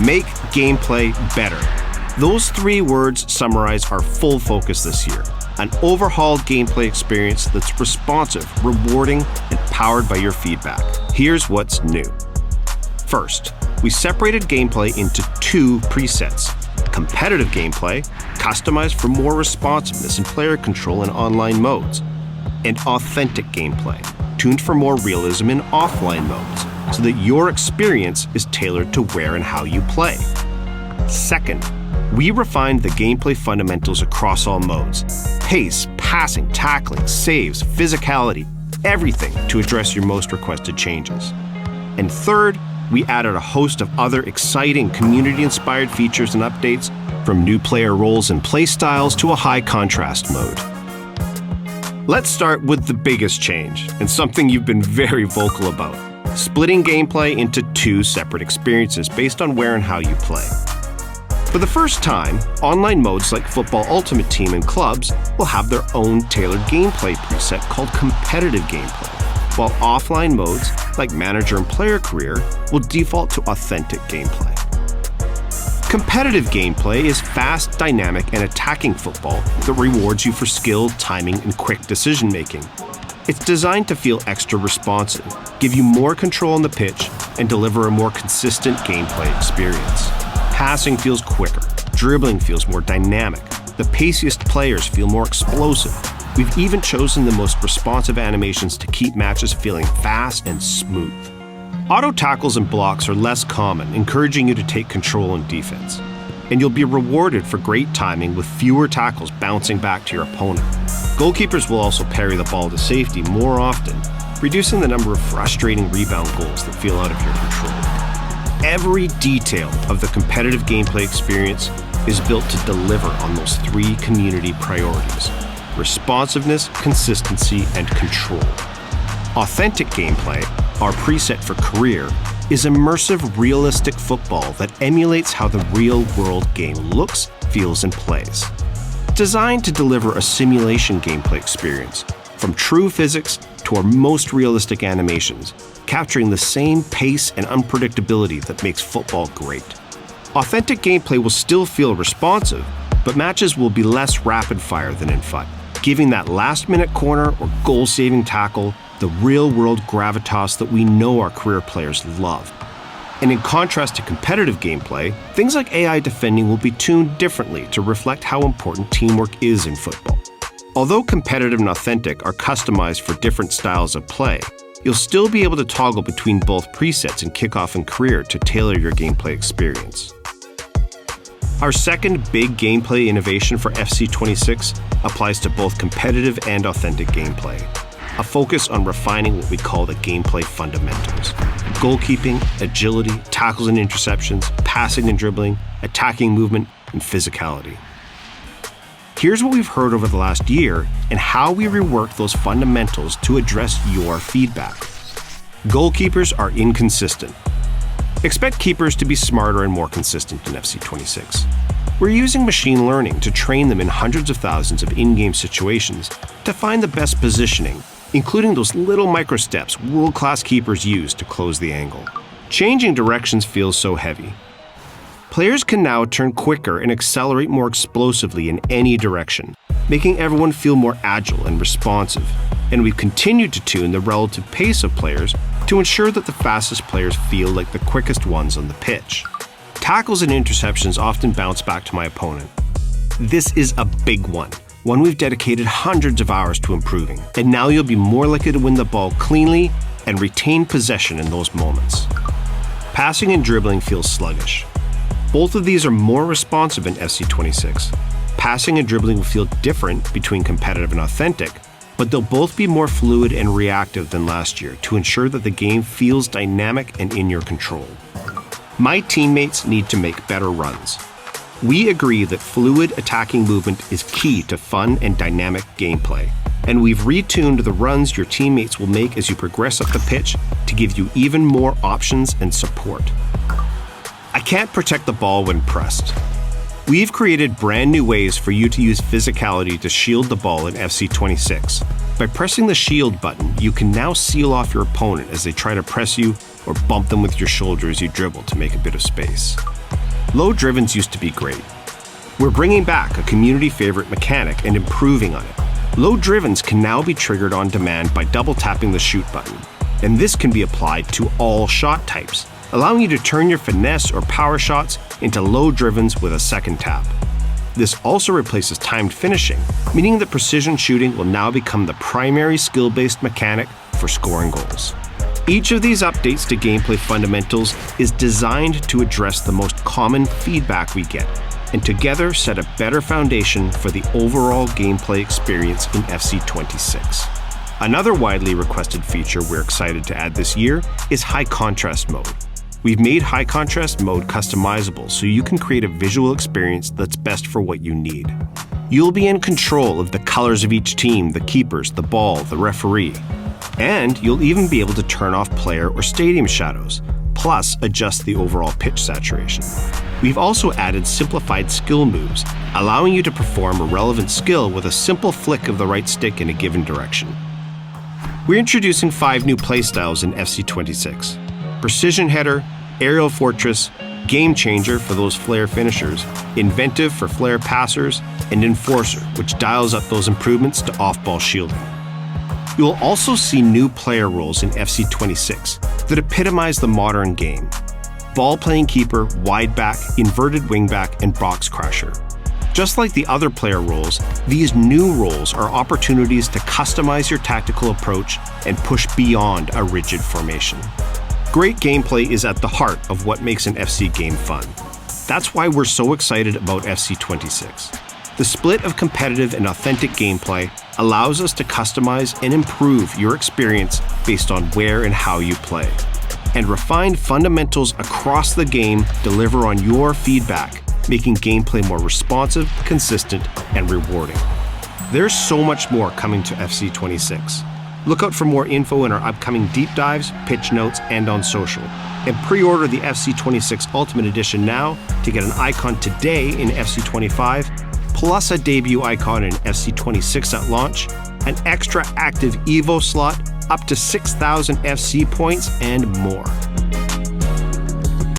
Make gameplay better. Those 3 words summarize our full focus this year. An overhauled gameplay experience that's responsive, rewarding, and powered by your feedback. Here's what's new. First, we separated gameplay into 2 presets. Competitive gameplay, customized for more responsiveness and player control in online modes. And authentic gameplay, tuned for more realism in offline modes, so that your experience is tailored to where and how you play. Second, we refined the gameplay fundamentals across all modes. Pace, passing, tackling, saves, physicality, everything to address your most requested changes. And third, we added a host of other exciting community-inspired features and updates, from new player roles and playstyles to a high-contrast mode. Let's start with the biggest change, and something you've been very vocal about: splitting gameplay into 2 separate experiences based on where and how you play. For the first time, online modes like Football Ultimate Team and Clubs will have their own tailored gameplay preset called competitive gameplay, while offline modes like Manager and Player Career will default to authentic gameplay. Competitive gameplay is fast, dynamic, and attacking football that rewards you for skill, timing, and quick decision-making. It's designed to feel extra responsive, give you more control on the pitch, and deliver a more consistent gameplay experience. Passing feels quicker, dribbling feels more dynamic, the paciest players feel more explosive. We've even chosen the most responsive animations to keep matches feeling fast and smooth. Auto tackles and blocks are less common, encouraging you to take control in defense. And you'll be rewarded for great timing with fewer tackles bouncing back to your opponent. Goalkeepers will also parry the ball to safety more often, reducing the number of frustrating rebound goals that feel out of your control. Every detail of the competitive gameplay experience is built to deliver on those 3 community priorities: responsiveness, consistency, and control. Authentic gameplay, our preset for career, is immersive, realistic football that emulates how the real-world game looks, feels, and plays. Designed to deliver a simulation gameplay experience, from true physics to our most realistic animations, capturing the same pace and unpredictability that makes football great. Authentic gameplay will still feel responsive, but matches will be less rapid-fire than in FUT, giving that last-minute corner or goal-saving tackle the real-world gravitas that we know our career players love. And in contrast to competitive gameplay, things like AI defending will be tuned differently to reflect how important teamwork is in football. Although competitive and authentic are customized for different styles of play, you'll still be able to toggle between both presets in kickoff and career to tailor your gameplay experience. Our second big gameplay innovation for FC26 applies to both competitive and authentic gameplay. A focus on refining what we call the gameplay fundamentals: goalkeeping, agility, tackles and interceptions, passing and dribbling, attacking movement, and physicality. Here's what we've heard over the last year and how we reworked those fundamentals to address your feedback. Goalkeepers are inconsistent. Expect keepers to be smarter and more consistent in FC26. We're using machine learning to train them in hundreds of thousands of in-game situations to find the best positioning, including those little micro-steps world-class keepers use to close the angle. Changing directions feels so heavy. Players can now turn quicker and accelerate more explosively in any direction, making everyone feel more agile and responsive. And we've continued to tune the relative pace of players to ensure that the fastest players feel like the quickest ones on the pitch. Tackles and interceptions often bounce back to my opponent. This is a big one we've dedicated hundreds of hours to improving, and now you'll be more likely to win the ball cleanly and retain possession in those moments. Passing and dribbling feels sluggish. Both of these are more responsive in FC26. Passing and dribbling will feel different between competitive and authentic, but they'll both be more fluid and reactive than last year to ensure that the game feels dynamic and in your control. My teammates need to make better runs. We agree that fluid attacking movement is key to fun and dynamic gameplay, and we've retuned the runs your teammates will make as you progress up the pitch to give you even more options and support. I can't protect the ball when pressed. We've created brand new ways for you to use physicality to shield the ball in FC26. By pressing the shield button, you can now seal off your opponent as they try to press you or bump them with your shoulder as you dribble to make a bit of space. Low drivens used to be great. We're bringing back a community favorite mechanic and improving on it. Low drivens can now be triggered on demand by double tapping the shoot button, and this can be applied to all shot types, allowing you to turn your finesse or power shots into low drivens with a second tap. This also replaces timed finishing, meaning that precision shooting will now become the primary skill-based mechanic for scoring goals. Each of these updates to gameplay fundamentals is designed to address the most common feedback we get, and together set a better foundation for the overall gameplay experience in FC26. Another widely requested feature we're excited to add this year is high contrast mode. We've made high contrast mode customizable so you can create a visual experience that's best for what you need. You'll be in control of the colors of each team, the keepers, the ball, the referee. And you'll even be able to turn off player or stadium shadows, plus adjust the overall pitch saturation. We've also added simplified skill moves, allowing you to perform a relevant skill with a simple flick of the right stick in a given direction. We're introducing 5 new playstyles in FC26. Precision Header, Aerial Fortress, Game Changer for those flare finishers, Inventive for flare passers, and Enforcer, which dials up those improvements to off-ball shielding. You will also see new player roles in FC26 that epitomize the modern game: ball-playing keeper, wide back, inverted wingback, and box crasher. Just like the other player roles, these new roles are opportunities to customize your tactical approach and push beyond a rigid formation. Great gameplay is at the heart of what makes an FC game fun. That's why we're so excited about FC26. The split of competitive and authentic gameplay allows us to customize and improve your experience based on where and how you play. And refined fundamentals across the game deliver on your feedback, making gameplay more responsive, consistent, and rewarding. There's so much more coming to FC26. Look out for more info in our upcoming deep dives, pitch notes, and on social. And pre-order the FC26 Ultimate Edition now to get an icon today in FC25, plus a debut icon in FC26 at launch, an extra active Evo slot, up to 6,000 FC points, and more.